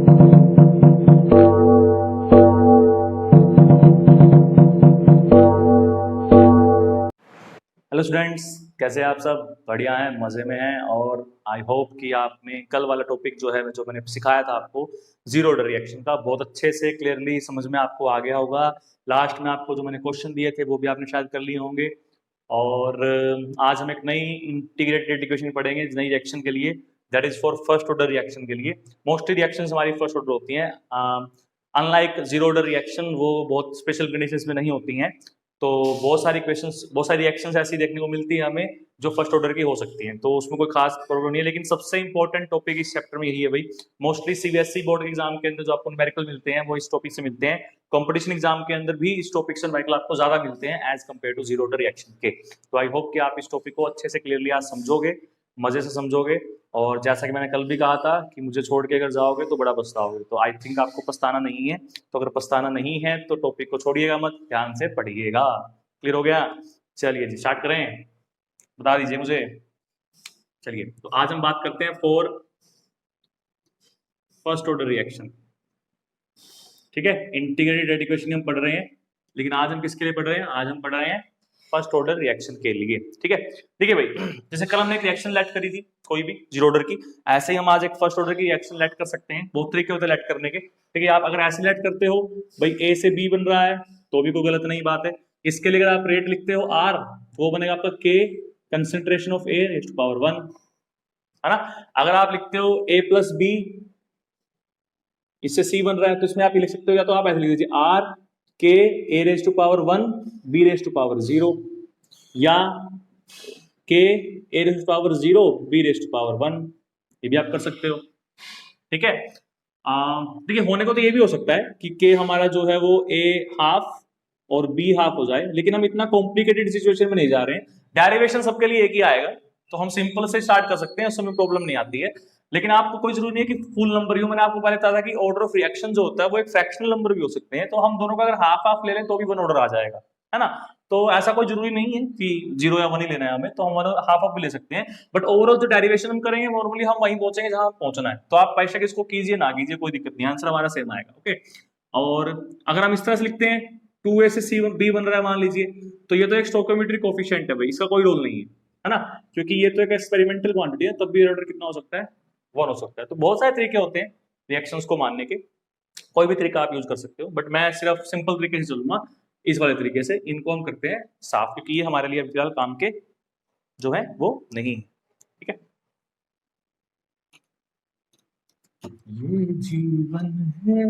Hello students, कैसे हैं आप सब? बढ़िया हैं, मज़े में हैं। और आई होप कि आपने कल वाला टॉपिक जो है जो मैंने सिखाया था आपको जीरो ऑर्डर रिएक्शन का बहुत अच्छे से क्लियरली समझ में आपको आ गया होगा। लास्ट में आपको जो मैंने क्वेश्चन दिए थे वो भी आपने शायद कर लिए होंगे। और आज हम एक नई इंटीग्रेटेड इक्वेशन पढ़ेंगे नई रिएक्शन के लिए, that is for first order reaction के लिए। मोस्टली रिएक्शंस हमारी फर्स्ट ऑर्डर होती हैं, अनलाइक जीरो ऑर्डर रिएक्शन वो बहुत स्पेशल कंडीशंस में नहीं होती हैं। तो बहुत सारी रिएक्शंस ऐसी देखने को मिलती है हमें जो फर्स्ट ऑर्डर की हो सकती हैं, तो उसमें कोई खास प्रॉब्लम नहीं है। लेकिन सबसे इंपॉर्टेंट टॉपिक इस चैप्टर में यही है भाई। मोस्टली सीबीएसई बोर्ड एग्जाम के अंदर जो आपको न्यूमेरिकल मिलते हैं वो इस टॉपिक से मिलते हैं। कंपटीशन एग्जाम के अंदर भी इस टॉपिक से न्यूमेरिकल आपको ज्यादा मिलते हैं as compared to zero order reaction के। तो आई होप कि आप इस टॉपिक को अच्छे से क्लियरली आज समझोगे, मजे से समझोगे। और जैसा कि मैंने कल भी कहा था कि मुझे छोड़ के अगर जाओगे तो बड़ा पछताओगे, तो आई थिंक आपको पछताना नहीं है। तो अगर पछताना नहीं है तो टॉपिक को छोड़िएगा मत, ध्यान से पढ़िएगा। क्लियर हो गया? चलिए जी स्टार्ट करें, बता दीजिए मुझे। चलिए तो आज हम बात करते हैं फॉर फर्स्ट ऑर्डर रिएक्शन। ठीक है, इंटीग्रेटेड इक्वेशन हम पढ़ रहे हैं, लेकिन आज हम किसके लिए पढ़ रहे हैं? आज हम पढ़ रहे हैं फर्स्ट ऑर्डर रिएक्शन के लिए। ठीक है, ठीक है भाई। जैसे कल हमने एक रिएक्शन लेट करी थी कोई भी जीरो ऑर्डर की, ऐसे ही हम आज एक फर्स्ट ऑर्डर की रिएक्शन लेट कर सकते हैं। बहुत तरीके होते हैं लेट करने के। ठीक है, आप अगर ऐसे लेट करते हो भाई ए से बी बन रहा है तो भी कोई गलत नहीं बात है। इसके लिए अगर आप रेट लिखते हो आर, वो बनेगा आपका K concentration of A raise to power 1, है ना। अगर आप लिखते हो ए प्लस बी, इससे सी बन रहा है तो इसमें आप ये लिख सकते हो, या तो आप ऐसे लिख दीजिए R K A raise to power 1 B raise to power 0, या K A raise to power 0 B raise to power 1, ये भी आप कर सकते हो। ठीक है, देखिए होने को तो ये भी हो सकता है कि के हमारा जो है वो ए हाफ और बी हाफ हो जाए, लेकिन हम इतना कॉम्प्लिकेटेड सिचुएशन में नहीं जा रहे हैं। डेरिवेशन सबके लिए एक ही आएगा, तो हम सिंपल से स्टार्ट कर सकते हैं, उसमें प्रॉब्लम नहीं आती है। लेकिन आपको कोई जरूरी नहीं है कि फुल नंबर ही हो। मैंने आपको पहले बताया था कि ऑर्डर ऑफ रिएक्शन जो होता है वो एक फ्रैक्शनल नंबर भी हो सकते हैं, तो हम दोनों का अगर हाफ हाफ ले लें तो भी वन ऑर्डर आ जाएगा, है ना। तो ऐसा कोई जरूरी नहीं है कि 0 या 1 ही लेना है हमें, तो हम हाफ हाफ भी ले सकते हैं। बट ओवरऑल जो डेरिवेशन हम करेंगे नॉर्मली हम वहीं पहुंचेंगे जहां पहुंचना है। तो आप बेशक इसको कीजिए ना कीजिए, कोई दिक्कत नहीं, आंसर हमारा सेम आएगा। ओके, और अगर हम इस तरह से लिखते हैं 2a से सी बी बन रहा है मान लीजिए, तो ये तो एक स्टोइकोमेट्रिक कोफिशिएंट है भाई, इसका कोई रोल नहीं है ना, क्योंकि ये तो एक एक्सपेरिमेंटल क्वांटिटी है, तब भी ऑर्डर कितना हो सकता है? 1 हो सकता है। तो बहुत सारे तरीके होते हैं रिएक्शंस को मानने के, कोई भी तरीका आप यूज कर सकते हो, बट मैं सिर्फ सिंपल तरीके से चलूंगा इस वाले तरीके से। इनको हम करते हैं साफ, क्योंकि ये हमारे लिए फिलहाल काम के जो है वो नहीं है। ठीक है, ये जीवन है,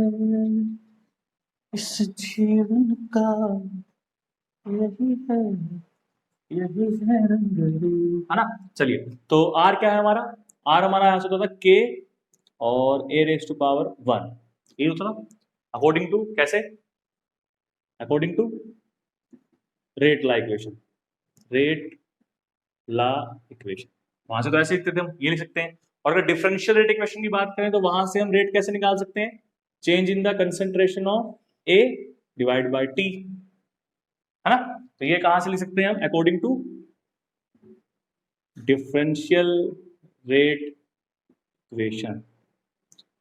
इस जीवन का यही है, यही है रंग रूप, है ना। चलिए, तो आर क्या है हमारा? आर हमारा आंसर होता था के और ए रेज टू पावर 1, ये होता था अकॉर्डिंग टू कैसे? According to rate law equation, rate law equation. वहां से तो ऐसे लिखते थे हम, ये लिख सकते हैं। और अगर डिफरेंशियल रेट इक्वेशन की बात करें तो वहां से हम रेट कैसे निकाल सकते हैं? Change in the concentration of A divide by T, है ना। तो ये कहां से लिख सकते हैं हम? According to differential rate equation.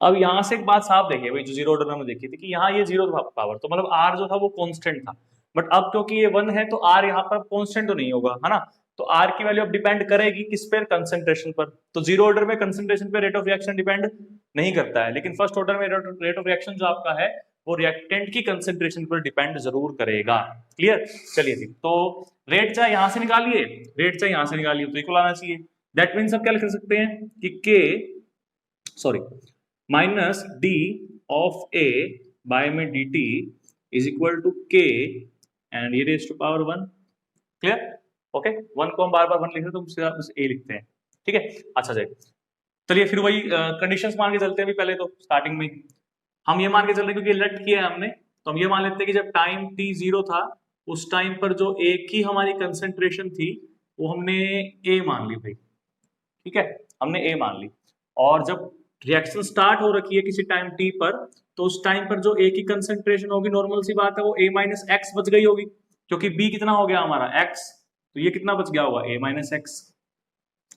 अब यहां से एक बात साफ देखिए भाई, जो जीरो ऑर्डर में हमने देखी थी कि यहाँ ये जीरो था पावर, तो मतलब आर जो था वो कांस्टेंट था। बट अब क्योंकि ये 1 है तो आर यहाँ पर कांस्टेंट तो नहीं होगा, है ना। तो आर की वैल्यू अब डिपेंड करेगी किस पर? कंसेंट्रेशन पर। तो जीरो ऑर्डर में कंसेंट्रेशन पे रेट ऑफ रिएक्शन डिपेंड नहीं करता है, लेकिन फर्स्ट ऑर्डर में रेट ऑफ रिएक्शन जो आपका है वो रिएक्टेंट की कंसेंट्रेशन पर डिपेंड जरूर करेगा। क्लियर? चलिए जी, तो रेट चाहे यहां से निकालिए, रेट चाहे यहां से निकालिए, तो इक्वल आना चाहिए। दैट मीन्स आप क्या लिख सकते हैं कि K sorry minus D of A by में D T is equal to K and ये raise to power 1। Clear? Okay, 1 को हम बार बार 1 लिख रहे तो हम बस ए लिखते हैं। ठीक है, अच्छा जी। चलिए फिर वही कंडीशंस मान के चलते हैं। अभी पहले तो स्टार्टिंग में हम ये मान के चल रहे हैं क्योंकि लेट किया है हमने, तो हम ये मान लेते हैं कि जब टाइम t 0 था उस टाइम पर जो ए की हमारी कंसेंट्रेशन थी वो हमने ए मान ली भाई। ठीक है, हमने ए मान ली। और जब रिएक्शन स्टार्ट हो रखी है किसी टाइम टी पर, तो उस टाइम पर जो ए की कंसेंट्रेशन होगी, नॉर्मल सी बात है, वो ए माइनस एक्स बच गई होगी, क्योंकि बी कितना हो गया हमारा एक्स, तो ये कितना बच गया होगा? ए माइनस एक्स।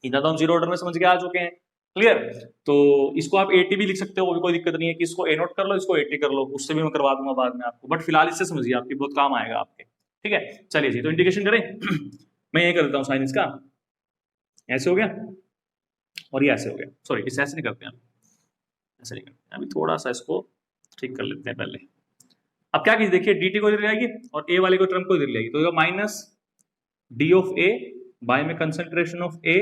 इधर तो हम जीरो ऑर्डर में समझ के आ चुके हैं। क्लियर। तो इसको आप 80 भी लिख सकते हो, वो भी कोई दिक्कत नहीं है कि इसको ए नोट कर लो, इसको 80 कर लो, उससे भी मैं करवा दूंगा बाद में आपको, बट फिलहाल इससे समझिए, आपकी बहुत काम आएगा आपके। ठीक है, चलिए जी, तो इंटीग्रेशन करें। मैं ये कर देता हूँ साइन इसका, ऐसे हो गया और ये ऐसे हो गया, सॉरी इसे ऐसे नहीं करते हैं, ऐसे नहीं करते हैं, अभी थोड़ा सा इसको ठीक कर लेते हैं पहले। अब क्या कीजिए, देखिए dt को इधर ले आइए और a वाले को टर्म को इधर ले आइए, तो minus d of a by में concentration of a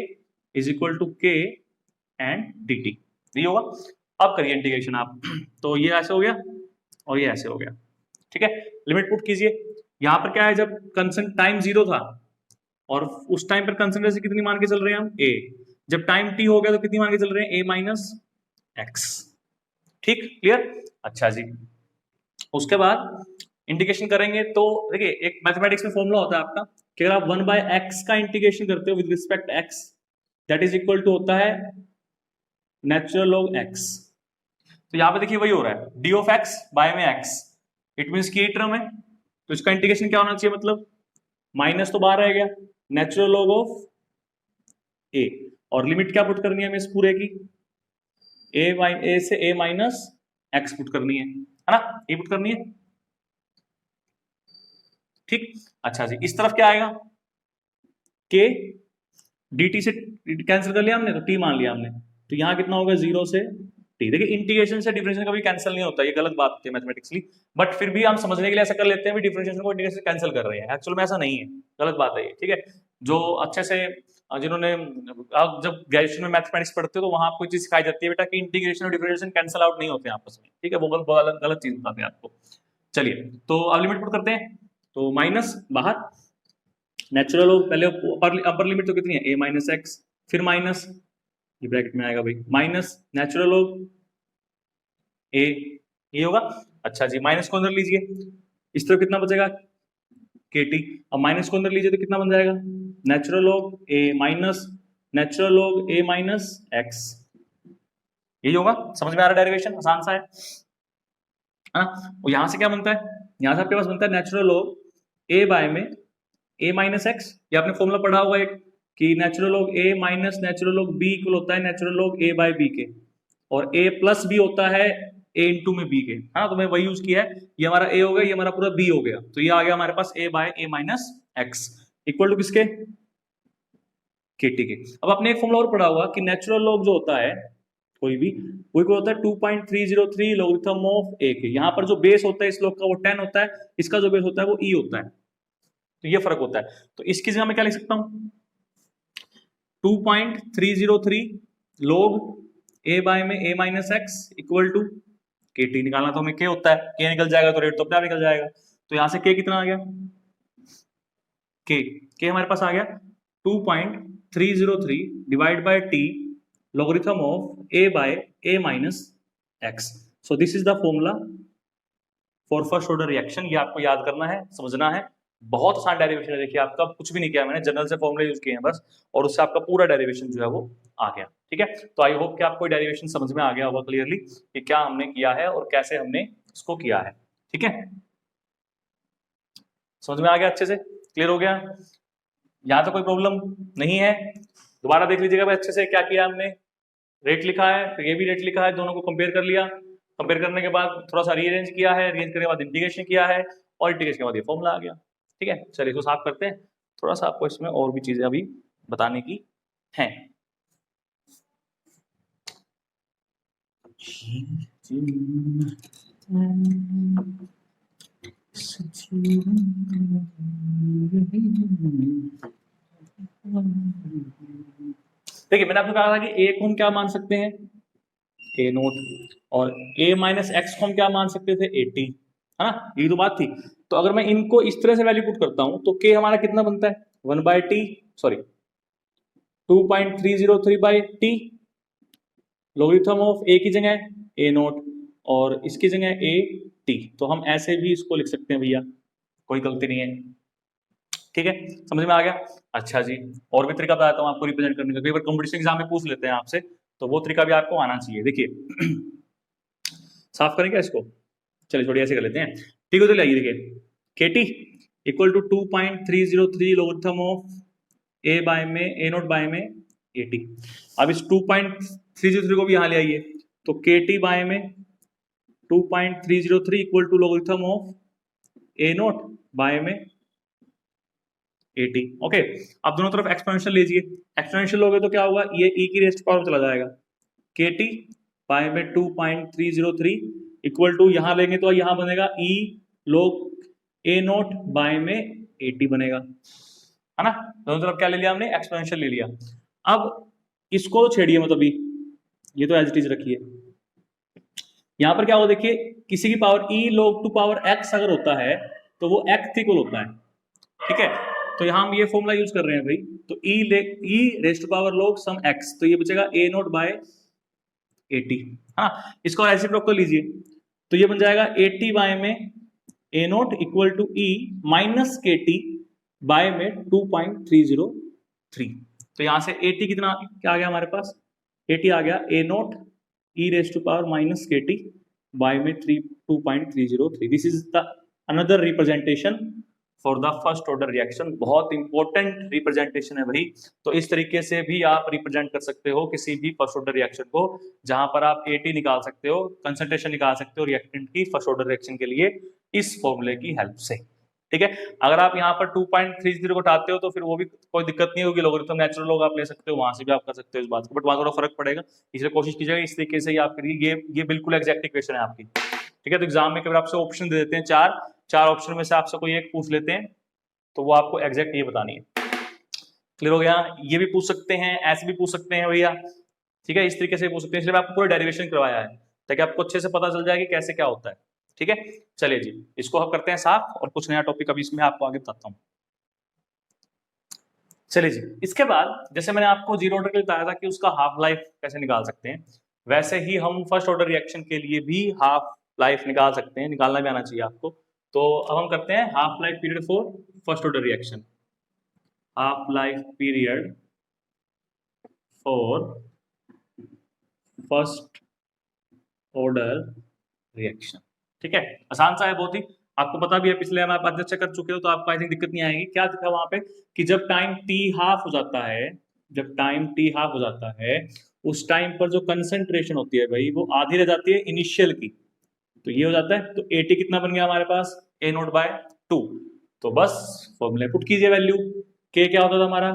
is equal to k and dt, ये होगा। अब करिए इंटीग्रेशन आप, तो ये ऐसे हो गया और ये ऐसे हो गया। ठीक है, लिमिट पुट कीजिए। यहां पर क्या है, जब कंसंट टाइम 0 था और उस टाइम पर कंसंट्रेशन कितनी मान के चल रहे हैं हम, a, जब टाइम t हो गया तो कितनी मान के चल रहे हैं, a माइनस एक्स। ठीक, क्लियर। अच्छा जी, उसके बाद इंटीग्रेशन करेंगे तो देखिए एक मैथमेटिक्स में फॉर्मूला होता है आपका कि अगर आप 1/x का इंटीग्रेशन करते हो with respect x, that is equal to होता है नेचुरल लॉग x। तो यहां पे देखिए वही हो रहा है, d ऑफ x बाय में x, इट मींस की टर्म है, तो इसका इंटीग्रेशन क्या होना चाहिए, मतलब माइनस तो बाहर रह गया, नेचुरल लॉग ऑफ a, और लिमिट क्या पुट करनी है हमें इस पूरे की, a से a माइनस x पुट करनी है ना, ये पुट करनी है। ठीक, अच्छा जी, इस तरफ क्या आएगा, k dt से कैंसिल कर लिया हमने, तो t मान लिया हमने, तो यहां कितना होगा 0 से t। देखिए इंटीग्रेशन से डिफरेंशिएशन कभी कैंसिल नहीं होता, ये गलत बात होती है मैथमेटिक्सली, बट फिर भी हम समझने के लिए ऐसा कर लेते हैं भी डिफरेंशिएशन को इंटीग्रेशन से कैंसिल कर रहे हैं, एक्चुअल में ऐसा नहीं है, गलत बात है ये। ठीक है, जो अच्छे से जिन्होंने आप जब ग्रेजुएशन में मैथमेटिक्स पढ़ते हो तो वहां आपको चीज सिखाई जाती है बेटा कि इंटीग्रेशन और डिफरेंशिएशन कैंसिल आउट नहीं होते आपस में। ठीक है, वो गलत चीज बताते हैं आपको। चलिए, तो अब लिमिट पुट करते हैं, तो माइनस बाहर, नेचुरल लॉग पहले अपर लिमिट तो कितनी है, a माइनस एक्स, फिर माइनस, ये ब्रैकेट में आएगा भाई, माइनस नेचुरल लॉग a, ये होगा। अच्छा जी, माइनस को अंदर लीजिए, इस तरफ कितना बचेगा, kt, अब माइनस को अंदर लीजिए तो कितना बन जाएगा, natural log a minus natural log a minus x, यही होगा। समझ में आ रहा है डेरिवेशन, आसान सा है ना। और यहां से क्या बनता है, यहां से आपके पास बनता है नेचुरल लॉग a बाय में a माइनस एक्स, ये आपने फॉर्मूला पढ़ा होगा एक कि natural log a minus natural log b equal होता है natural log a by b के, और a प्लस b होता है a इंटू में b के, हाँ तो मैं वही यूज किया है, ये हमारा a हो गया, ये हमारा पूरा b हो गया, तो ये आ गया हमारे पास a by a minus x equal to किसके, kt के। अब आपने एक फॉर्मूला और पढ़ा हुआ कि नेचुरल लॉग जो होता है कोई भी, वो इक्वल होता है 2.303 लॉगरिथम ऑफ a के, यहाँ पर जो बेस होता है इस लॉग का वो 10 होता है, इसका जो बेस होता है वो e होता है, तो ये फर्क होता है। तो इसकी जगह मैं क्या लिख सकता हूं, 2.303 log a बाय में a minus x equal to kt, निकालना तो हमें k होता है, k निकल जाएगा तो रेट तो अपने आप निकल जाएगा, तो यहां से k कितना आ गया, k हमारे पास आ गया 2.303 divide by t logarithm of a by a minus x, so this is the formula for first order reaction। ये आपको याद करना है, समझना है, बहुत आसान डेरिवेशन है। देखिए आपका कुछ भी नहीं किया मैंने, जनरल से फॉर्मूले यूज किए हैं बस, और उससे आपका पूरा डेरिवेशन जो है वो आ गया। ठीक है, तो आई होप कि आपको डेरिवेशन समझ में आ गया होगा क्लियरली कि क्या हमने किया है और कैसे हमने इसको किया है। ठीक है, समझ में आ गया, अच्छे से क्लियर हो गया, यहाँ तो कोई प्रॉब्लम नहीं है। दोबारा देख लीजिएगा भाई अच्छे से, क्या किया हमने, रेट लिखा है, फिर ये भी रेट लिखा है, दोनों को कंपेयर कर लिया, कंपेयर करने के बाद थोड़ा सा रीअरेंज किया है, रीअरेंज करने के बाद इंटीग्रेशन किया है, और इंटीग्रेशन के बाद ये फॉर्मूला आ गया। ठीक है, चलिए इसको साफ करते हैं, थोड़ा सा आपको इसमें और भी चीजें अभी बताने की हैं। देखिए मैंने आपको कहा था कि a को हम क्या मान सकते हैं, a नोट, और a माइनस एक्स को हम क्या मान सकते थे, 80, है ना, ये तो बात थी। तो अगर मैं इनको इस तरह से वैल्यू पुट करता हूं तो k हमारा कितना बनता है, 1/t, sorry 2.303 by T, logarithm of a की जगह a नोट और इसकी जगह a t, तो हम ऐसे भी इसको लिख सकते हैं भैया, कोई गलती नहीं है। ठीक है, समझ में आ गया। अच्छा जी, और भी तरीका बताता हूँ आपको रिप्रेजेंट करने का, कई बार कंपटीशन एग्जाम में पूछ लेते हैं आपसे, तो वो तरीका भी आपको आना चाहिए। देखिए साफ करें क्या इसको, चलिए थोड़ी ऐसे कर लेते हैं। ठीक है, तो आइए देखिए, KT equal to 2.303 logarithm of A by में ए नोट बाय में 80। अब इस 303 को भी यहाँ ले आइए, तो KT बाय में 2.303 equal to logarithm of A naught by में 80। ओके, अब दोनों तरफ एक्सपोनेंशियल लीजिए, एक्सपोनेंशियल लोगे तो क्या होगा, ये e की रेस्ट पावर में चला जाएगा, KT बाय में 2.303 इक्वल टू यहाँ लेंगे तो यहाँ बनेगा e log A naught by में 80 बनेगा, है ना। दोनों तरफ क्या ले लिया हमने, एक्सपोनेंशियल ले लिया। अब इसको तो छेड़िए, मतलब ये तो एज इट इज रखिए। यहां पर क्या होगा देखिए, किसी की power e log to power x अगर होता है तो वो x इक्वल होता है, ठीक है। तो यहां हम ये फॉर्मूला यूज कर रहे हैं भाई, तो e raise to power log some x, तो ये बचेगा a नोट बाय 80, हाँ। इसको रेसिप्रोकल लीजिए, तो ये बन जाएगा 80 बाय में a naught equal to e minus KT by में 2.303। तो यहां से 80 कितना क्या आ गया हमारे पास, 80 आ गया a naught e raise to power minus KT by में 2.303। This is the another representation for the first order reaction. बहुत इंपॉर्टेंट रिप्रेजेंटेशन है भाई। तो इस तरीके से भी आप रिप्रेजेंट कर सकते हो किसी भी फर्स्ट ऑर्डर रिएक्शन को, जहां पर आप AT निकाल सकते हो, कंसंट्रेशन निकाल सकते हो रिएक्टेंट की फर्स्ट ऑर्डर रिएक्शन के लिए इस फॉर्मूले की हेल्प से, ठीक है। अगर आप यहाँ पर 2.30 को उठाते हो तो फिर वो भी कोई दिक्कत नहीं होगी, लॉगरिथम नेचुरल लॉग आप ले सकते हो, वहां से भी आप कर सकते हो इस बात को, बट वहां थोड़ा फर्क पड़ेगा, इसलिए कोशिश कीजिएगा इस तरीके से ही आप करिए। ये बिल्कुल एग्जैक्ट इक्वेशन है आपकी, ठीक है। तो एग्जाम में कभी आपसे ऑप्शन दे देते हैं चार ऑप्शन में से आपसे कोई एक पूछ लेते हैं, तो वो आपको एग्जैक्ट ये बतानी है। क्लियर हो गया। ये भी पूछ सकते हैं, ऐसे भी पूछ सकते हैं भैया, ठीक है, इस तरीके से पूछ सकते हैं, इसलिए आपको पूरा डेरिवेशन करवाया है ताकि आपको अच्छे से पता चल जाए कि कैसे क्या होता है, ठीक है। चलिए जी, इसको हम करते हैं साफ, और कुछ नया टॉपिक अभी इसमें आपको आगे बताता हूं। चलिए जी, इसके बाद जैसे मैंने आपको जीरो ऑर्डर के लिए बताया था कि उसका हाफ लाइफ कैसे निकाल सकते हैं, वैसे ही हम फर्स्ट ऑर्डर रिएक्शन के लिए भी हाफ लाइफ निकाल सकते हैं, निकालना भी आना चाहिए आपको। तो अब हम करते हैं half life period for first order reaction. Half life period for first order reaction, ठीक है। आसान सा है बहुत ही, आपको पता भी है, पिछले हम आप अध्यक्ष कर चुके हो, तो आपको आई थिंक दिक्कत नहीं आएगी। क्या दिखा वहां पे कि जब टाइम t हाफ हो जाता है, जब टाइम t हाफ हो जाता है, उस टाइम पर जो कंसंट्रेशन होती है भाई वो आधी रह जाती है इनिशियल की, तो ये हो जाता है। तो AT कितना बन गया हमारे पास, a नोट बाय 2। तो बस फॉर्मूले पुट कीजिए वैल्यू, k क्या होता था हमारा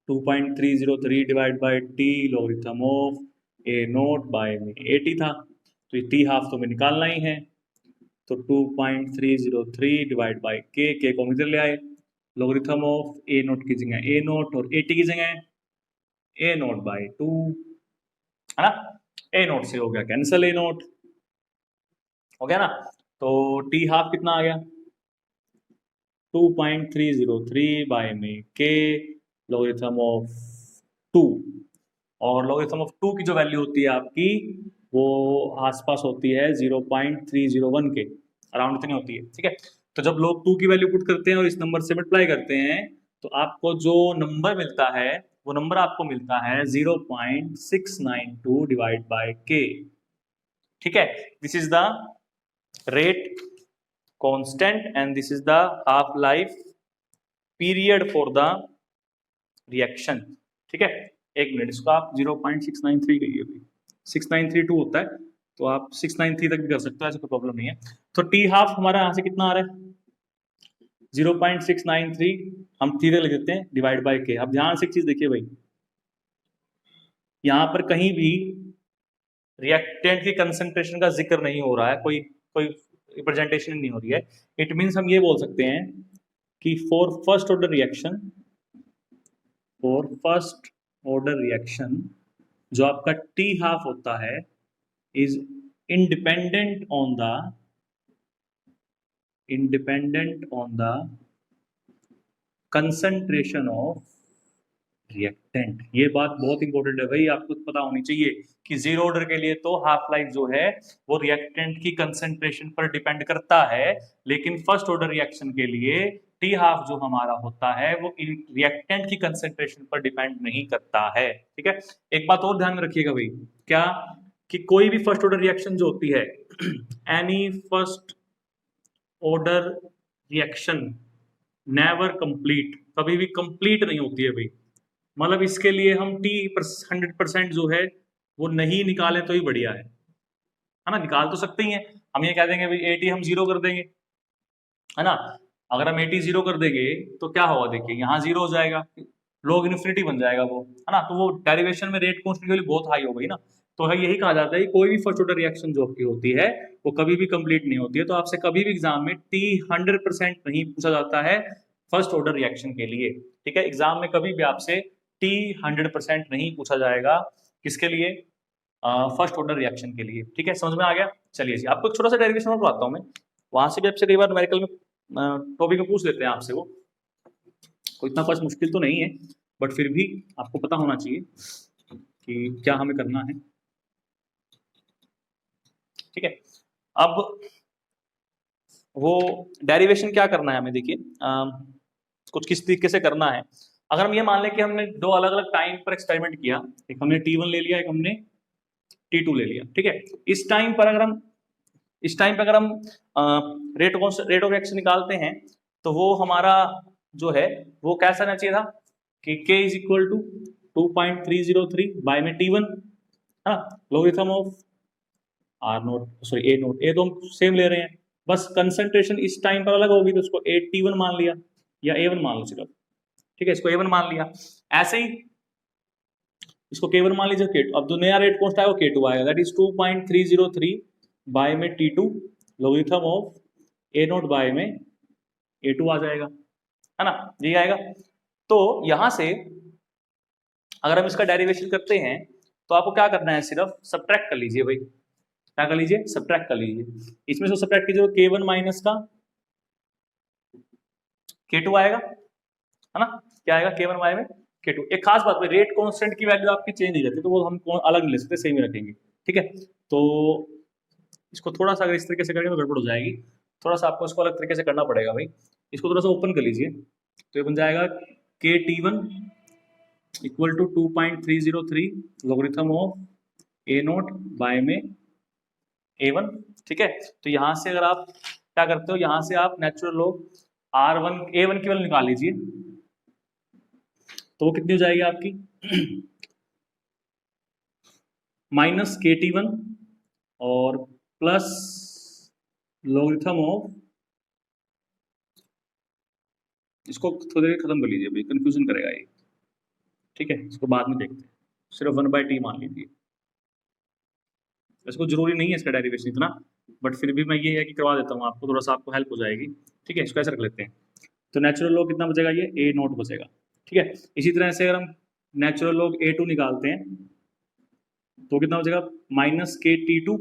2.303 divide by t logarithm of a naught by में 80 था, तो ये t हाफ तो हमें निकालना ही है, तो 2.303 डिवाइड बाय k को हम इधर ले आए, लॉगरिथम ऑफ a नोट की जगह a नोट और 80 की जगह a नोट बाय 2, है ना। a नोट से हो गया कैंसिल, a नोट हो गया ना। तो t हाफ कितना आ गया 2.303 बाय में k लॉगरिथम ऑफ 2, और लॉगरिथम ऑफ 2 की जो वैल्यू होती है आपकी वो आसपास होती है 0.301 के अराउंड, इतनी होती है, ठीक है। तो जब लोग 2 की वैल्यू पुट करते हैं और इस नंबर से मल्टीप्लाई करते हैं, तो आपको जो नंबर मिलता है वो नंबर आपको मिलता है 0.692 डिवाइड बाय k, ठीक है। This is the rate constant and this is the half life period for the reaction, ठीक है। एक मिनट, इसको आप 0.693 कहिए भाई, 6932 होता है, तो आप 693 तक भी कर सकते हो, ऐसा कोई प्रॉब्लम नहीं है। तो t हाफ हमारा यहाँ से कितना आ रहा है 0.693, हम 3 तक लिख देते हैं डिवाइड बाय k। अब ध्यान से एक चीज देखिए भाई, यहाँ पर कहीं भी रिएक्टेंट की कंसंट्रेशन का जिक्र नहीं हो रहा है, कोई रिप्रेजेंटेशन नहीं हो रही है। इट मींस हम ये बोल सकते हैं कि फॉर फर्स्ट ऑर्डर रिएक्शन जो आपका t हाफ होता है is independent on the concentration of reactant. ये बात बहुत इंपॉर्टेंट है भाई, आपको पता होनी चाहिए कि जीरो ऑर्डर के लिए तो हाफ लाइफ जो है वो रिएक्टेंट की कंसंट्रेशन पर डिपेंड करता है, लेकिन फर्स्ट ऑर्डर रिएक्शन के लिए टी हाफ जो हमारा होता है वो रिएक्टेंट की कंसंट्रेशन पर डिपेंड नहीं करता है, ठीक है। एक बात और ध्यान में रखिएगा भाई, क्या कि कोई भी फर्स्ट ऑर्डर रिएक्शन जो होती है any first order reaction never complete, कभी भी कंप्लीट नहीं होती है भाई। मतलब इसके लिए हम 100% जो है वो नहीं निकाले तो ही बढ़िया है ना, निकाल तो सकते ही हैं। हम ये कह देंगे भाई 80 हम 0 कर देंगे, है ना। अगर हम 80 0 कर देंगे तो क्या होगा, देखिए यहाँ 0 हो जाएगा, log इन्फिनिटी बन जाएगा वो, है ना। तो वो डेरिवेशन में रेट कांस्टेंट के लिए बहुत हाई हो गई ना। तो है यही कहा जाता है कि कोई भी फर्स्ट ऑर्डर रिएक्शन जो आपकी होती है वो कभी भी कंप्लीट नहीं होती है। तो आपसे कभी भी एग्जाम में टी 100% नहीं पूछा जाता है फर्स्ट ऑर्डर रिएक्शन के लिए, ठीक है। एग्जाम में कभी भी आपसे टी 100% नहीं पूछा जाएगा, किसके लिए, फर्स्ट ऑर्डर रिएक्शन के लिए, ठीक है। समझ में आ गया। चलिए जी, आपको एक छोटा सा डेरिवेशन और बताता हूँ मैं, वहां से भी आपसे कई बार न्यूमेरिकल में टॉपिक में पूछ लेते हैं आपसे, वो कोई इतना कुछ मुश्किल तो नहीं है, बट फिर भी आपको पता होना चाहिए कि क्या हमें करना है, ठीक है। अब वो डेरिवेशन क्या करना है हमें, देखिए कुछ किस तरीके से करना है। अगर हम ये मान लें कि हमने दो अलग अलग टाइम पर एक्सपेरिमेंट किया, एक हमने T1 ले लिया, एक हमने T2 ले लिया, ठीक है। इस टाइम पर अगर हम रेट ऑफ रिएक्शन निकालते हैं तो वो हमारा जो है वो कैसा रहना चाहिए था कि K is equal to 2.303 by में T1, हाँ, logarithm of R naught, sorry A naught, A तो हम सेम ले रहे हैं, बस कंसंट्रेशन इस टाइम पर अलग होगी तो उसको ए T1 मान लिया, या A1 मान लो सिर्फ, ठीक है, इसको A1 मान लिया। ऐसे ही इसको K1 मान लीजिए, K2, अब जो नया रेट कॉन्स्ट आएगा K2 आएगा, दैट इज 2.303 बाय में T2 logarithm of A naught by में A2 आ जाएगा, है ना, ये आएगा। तो यहां से अगर हम इसका डेरिवेशन करते हैं तो आपको क्या करना है, सिर्फ सब्ट्रैक्ट कर लीजिए भाई, क्या कर लीजिए, सब्ट्रैक्ट कर लीजिए। इसमें से सब्ट्रैक्ट कीजिए तो K1 माइनस का K2 आएगा, है ना, क्या आएगा, K1 बाय में K2। एक खास बात है, रेट कांस्टेंट की वैल्यू आपकी चेंज नहीं रहती, तो वो हम अलग नहीं ले सकते, सेम ही रखेंगे, ठीक है। तो इसको थोड़ा सा अगर इस तरीके से करेंगे तो गड़बड़ हो जाएगी, थोड़ा सा आपको इसको अलग तरीके से करना पड़ेगा भाई। इसको थोड़ा सा ओपन कर लीजिए, तो ये बन जाएगा KT1 equal to 2.303 logarithm of A naught by में A1, ठीक है। तो यहां से अगर आप क्या करते हो, यहां से आप नेचुरल लॉग R1 A1 की वैल्यू निकाल लीजिए, तो वो कितनी हो जाएगी आपकी माइनस KT1 और प्लस लोगरिथम ऑफ, इसको थोड़ी देर खत्म कर लीजिए भाई, कंफ्यूजन करेगा ये, ठीक है, इसको बाद में देखते हैं, सिर्फ 1/t मान लीजिए। इसको जरूरी नहीं है इसका डेरिवेशन इतना, बट फिर भी मैं ये है कि करवा देता हूँ आपको, थोड़ा सा आपको हेल्प हो जाएगी, ठीक है। इसको ऐसे रख लेते हैं, तो नेचुरल लॉग कितना बचेगा, ये ए नोट बचेगा, ठीक है। इसी तरह से अगर हम नेचुरल लॉग A2 निकालते हैं तो कितना बचेगा, minus KT2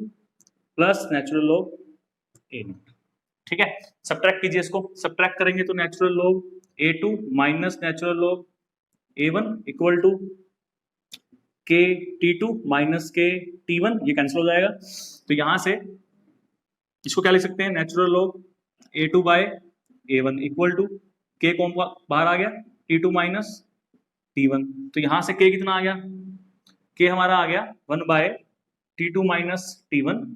plus natural log A naught, ठीक है। सब्ट्रैक्ट कीजिए, इसको सब्ट्रैक्ट करेंगे तो natural log A2 minus natural log A1 equal to KT2 minus KT1, ये कैंसिल हो जाएगा। तो यहां से इसको क्या लिख सकते हैं, natural log A2 by A1 equal to K कौन बाहर आ गया, T2 माइनस T1, तो यहां से K कितना आ गया, K हमारा आ गया 1 by T2 minus T1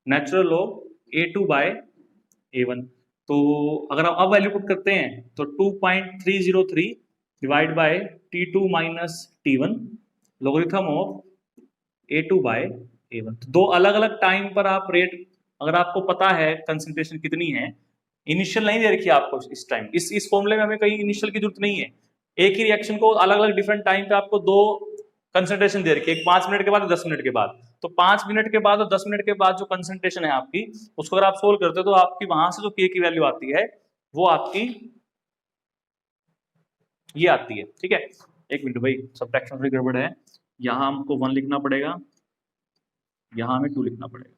natural log A2 by A1। तो अगर हम अब वैल्यू पुट करते हैं तो 2.303 divide by T2 minus T1 logarithm of A2 by A1। तो दो अलग अलग टाइम पर आप रेट, अगर आपको पता है कंसंट्रेशन कितनी है, इनिशियल नहीं दे रखी है आपको इस टाइम, इस फॉर्मूले में हमें कहीं इनिशियल की जरूरत नहीं है। एक ही रिएक्शन को अलग अलग डिफरेंट टाइम पे आपको दो कंसंट्रेशन दे रखी है, 5 मिनट के बाद और 10 मिनट के बाद। तो 5 मिनट के बाद और 10 मिनट के बाद जो कंसंट्रेशन है आपकी, उसको अगर आप सोल्व करते हो तो आपकी वहां से जो K की वैल्यू आती है वो आपकी ये आती है, ठीक है। एक मिनट भाई, सब्ट्रैक्शन थोड़ी गड़बड़ है, यहाँ हमको 1 लिखना पड़ेगा, यहाँ हमें 2 लिखना पड़ेगा,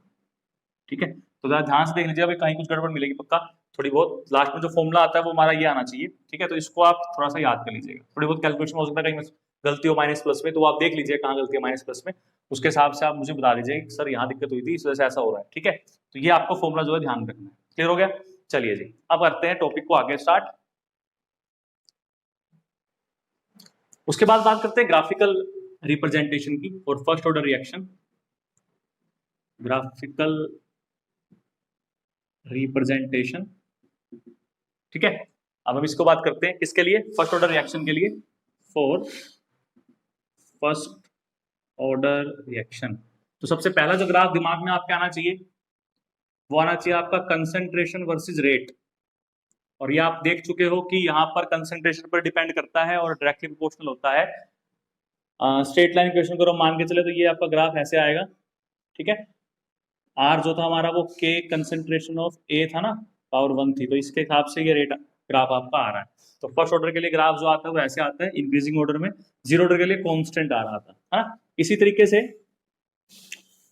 ठीक है। तो जरा ध्यान से देख लीजिए, अभी कहीं कुछ गड़बड़ मिलेगी पक्का, थोड़ी बहुत लास्ट में जो फॉर्मूला आता है वो हमारा ये आना चाहिए, ठीक है। तो इसको आप थोड़ा सा याद कर लीजिएगा, थोड़ी बहुत कैलकुलेशन हो सकता है कहीं गलती हो माइनस प्लस में, तो आप देख लीजिए कहाँ गलती है माइनस प्लस में, उसके हिसाब से आप मुझे बता दीजिए सर यहाँ दिक्कत हुई थी, इस वजह से ऐसा हो रहा है, ठीक है। तो ये आपको फॉर्मूला जो है ध्यान रखना है, क्लियर हो गया। चलिए जी, अब करते हैं टॉपिक को आगे स्टार्ट। उसके बाद बात करते हैं ग्राफिकल रिप्रेजेंटेशन की और first order reaction, graphical representation, ठीक है। अब हम इसको बात करते हैं किसके लिए, फर्स्ट ऑर्डर रिएक्शन के लिए, फॉर फर्स्ट ऑर्डर रिएक्शन। तो सबसे पहला जो ग्राफ दिमाग में आपके आना चाहिए वो आना चाहिए आपका कंसंट्रेशन वर्सेस रेट। और ये आप देख चुके हो कि यहाँ पर कंसंट्रेशन पर डिपेंड करता है और डायरेक्टली प्रोपोर्शनल होता है। स्ट्रेट लाइन इक्वेशन को हम मान के चले तो ये आपका ग्राफ ऐसे आएगा, ठीक है। आर जो था हमारा वो के कंसंट्रेशन ऑफ ए था ना, पावर 1 थी, तो इसके हिसाब से ये रेट ग्राफ आपका आ रहा है। तो फर्स्ट ऑर्डर के लिए ग्राफ जो आता है वो ऐसे आता है इंक्रीजिंग ऑर्डर में, जीरो ऑर्डर के लिए कांस्टेंट आ रहा था, है ना। इसी तरीके से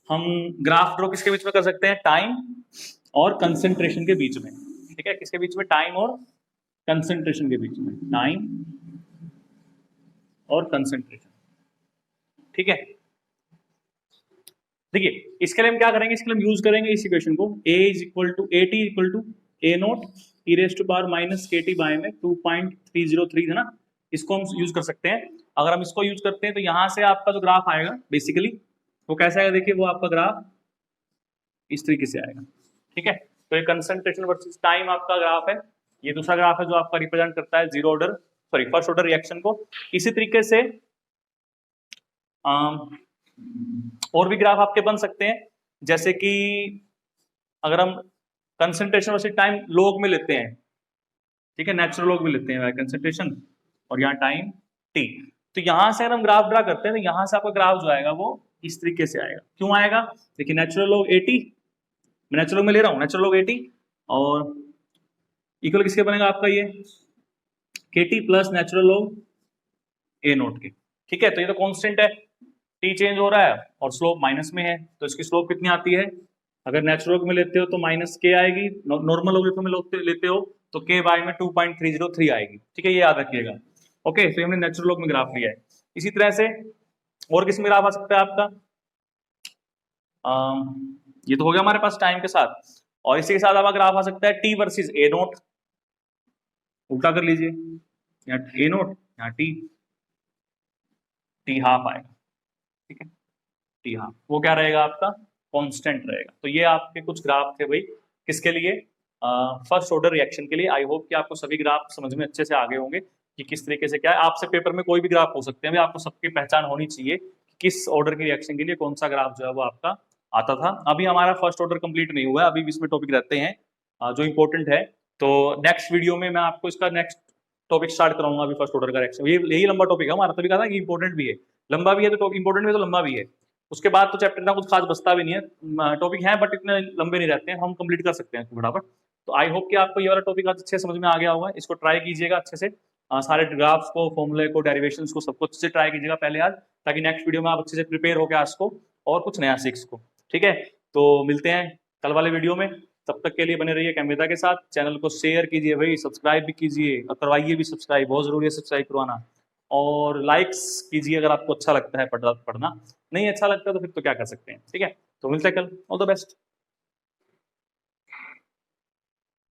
हम ग्राफ ड्रॉ किसके बीच में कर सकते हैं, टाइम और कंसंट्रेशन के बीच में, ठीक है। किसके बीच में, टाइम और कंसंट्रेशन के बीच में, टाइम और कंसंट्रेशन, ठीक है। देखिए इसके लिए हम क्या करेंगे, इसके लिए हम यूज करेंगे इस इक्वेशन को, a is equal to A T equal to A naught e raise to power minus K T by में 2.303 है ना, इसको हम यूज कर सकते हैं। अगर हम इसको यूज करते हैं तो यहां से आपका जो ग्राफ आएगा बेसिकली वो कैसा आएगा, देखिए वो आपका ग्राफ इस तरीके से आएगा, ठीक है। तो ये कंसंट्रेशन वर्सेस टाइम आपका ग्राफ है, ये दूसरा ग्राफ है जो आपका रिप्रेजेंट करता है zero order sorry first order reaction को। इसी तरीके से और भी ग्राफ आपके बन सकते हैं, जैसे कि अगर हम कंसंट्रेशन वर्सेस टाइम लॉग में लेते हैं, ठीक है, नेचुरल लॉग में लेते हैं कंसंट्रेशन और यहाँ टाइम टी, तो यहां से अगर हम ग्राफ ड्रा करते हैं तो यहां से आपका ग्राफ जो आएगा वो इस तरीके से आएगा। क्यों आएगा, देखिए नेचुरल लॉग 80, मैं नेचुरल लॉग में ले रहा हूँ, नेचुरल लॉग 80 और इक्वल किसके बनेगा आपका ये के T plus natural log A note के, ठीक है। तो ये तो कांस्टेंट है, टी चेंज हो रहा है और स्लोप माइनस में है, तो इसकी स्लोप कितनी आती है, अगर नेचुरल में लेते हो तो माइनस के आएगी, नॉर्मल लॉगरिथम में लेते हो तो के बाय में 2.303 आएगी, ठीक है, ये याद रखिएगा। ओके, तो हमने नेचुरल लॉग में ग्राफ लिया है। इसी तरह से और किस में ग्राफ आ सकता है आपका, ये तो हो गया हमारे पास टाइम के साथ, और इसी के साथ आपका ग्राफ आ सकता है टी वर्सेस ए नोट, उल्टा कर लीजिए, यहाँ ए नोट यहाँ टी, टी हाफ आएगा, ठीक है, टी हाफ वो क्या रहेगा आपका कांस्टेंट रहेगा। तो ये आपके कुछ ग्राफ थे भाई, किसके लिए, फर्स्ट ऑर्डर रिएक्शन के लिए। आई होप कि आपको सभी ग्राफ समझ में अच्छे से आ गए होंगे कि किस तरीके से क्या है। आपसे पेपर में कोई भी ग्राफ हो सकते हैं, भाई आपको सबकी पहचान होनी चाहिए कि किस ऑर्डर की रिएक्शन के लिए कौन सा ग्राफ जो है वो आपका आता था। अभी हमारा फर्स्ट ऑर्डर कंप्लीट नहीं हुआ है, अभी इसमें टॉपिक रहते हैं जो इंपॉर्टेंट है, तो नेक्स्ट वीडियो में मैं आपको इसका नेक्स्ट टॉपिक स्टार्ट कराऊंगा। अभी फर्स्ट ऑर्डर का रिएक्शन यही लंबा टॉपिक है हमारा, तभी कहा था कि इंपॉर्टेंट भी है, लंबा भी है तो इंपॉर्टेंट भी है तो लंबा भी है। उसके बाद तो चैप्टर ना कुछ खास बचता भी नहीं है, टॉपिक है बट इतने लंबे नहीं रहते हैं, हम कंप्लीट कर सकते हैं फटाफट। तो आई होप कि आपको ये वाला टॉपिक आज अच्छे समझ में आ गया होगा, इसको ट्राई कीजिएगा अच्छे से, सारे ग्राफ्स को, फॉर्मूले को, डेरिवेशंस को, सबको अच्छे से ट्राई कीजिएगा पहले आज, ताकि नेक्स्ट वीडियो में आप अच्छे से प्रिपेयर होकर आज को और कुछ नया सीख सको, ठीक है। तो मिलते हैं कल वाले वीडियो में, तब तक के लिए बने रहिए कैमरेदा के साथ। चैनल को शेयर कीजिए भाई, सब्सक्राइब भी कीजिए और करवाइए भी सब्सक्राइब, बहुत जरूरी है सब्सक्राइब करवाना, और लाइक्स कीजिए अगर आपको अच्छा लगता है पढ़ना। नहीं अच्छा लगता तो फिर तो क्या कर सकते हैं, ठीक है। तो मिलते हैं कल, ऑल द बेस्ट।